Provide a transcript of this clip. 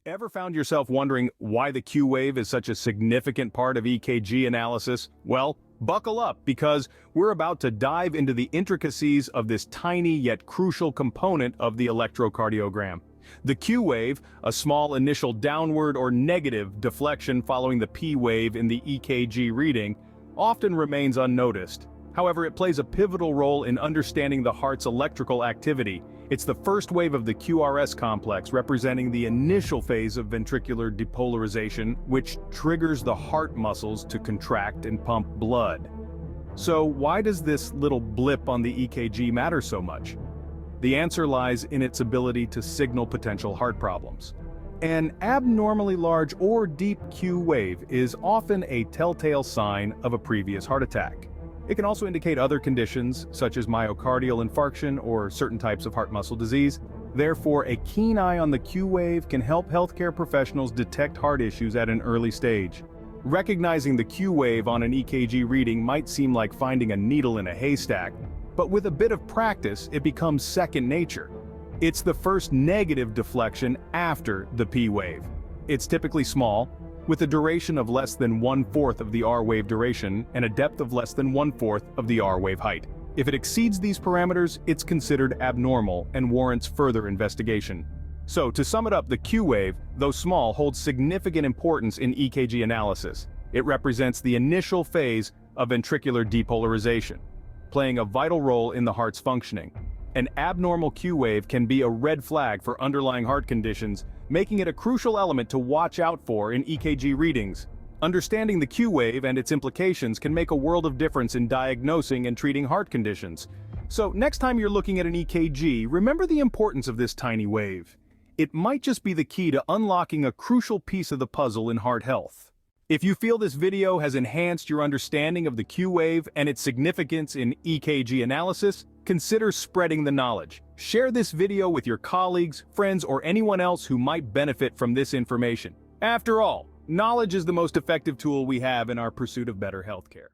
Ever found yourself wondering why the QWave is such a significant part of EKG analysis? Well, buckle up because we're about to dive into the intricacies of this tiny yet crucial component of the electrocardiogram. The QWave, a small initial downward or negative deflection following the P wave in the EKG reading, often remains unnoticed. However, it plays a pivotal role in understanding the heart's electrical activity. It's the first wave of the QRS complex, representing the initial phase of ventricular depolarization, which triggers the heart muscles to contract and pump blood. So why does this little blip on the EKG matter so much? The answer lies in its ability to signal potential heart problems. An abnormally large or deep Q wave is often a telltale sign of a previous heart attack. It can also indicate other conditions, such as myocardial infarction or certain types of heart muscle disease. Therefore, a keen eye on the Q wave can help healthcare professionals detect heart issues at an early stage. Recognizing the Q wave on an EKG reading might seem like finding a needle in a haystack, but with a bit of practice, it becomes second nature. It's the first negative deflection after the P wave. It's typically small, with a duration of less than 1/4 of the R wave duration and a depth of less than 1/4 of the R wave height. If it exceeds these parameters, it's considered abnormal and warrants further investigation. So, to sum it up, the Q wave, though small, holds significant importance in EKG analysis. It represents the initial phase of ventricular depolarization, playing a vital role in the heart's functioning. An abnormal Q wave can be a red flag for underlying heart conditions, making it a crucial element to watch out for in EKG readings. Understanding the Q wave and its implications can make a world of difference in diagnosing and treating heart conditions. So next time you're looking at an EKG, remember the importance of this tiny wave. It might just be the key to unlocking a crucial piece of the puzzle in heart health. If you feel this video has enhanced your understanding of the Q wave and its significance in EKG analysis, consider spreading the knowledge. Share this video with your colleagues, friends, or anyone else who might benefit from this information. After all, knowledge is the most effective tool we have in our pursuit of better healthcare.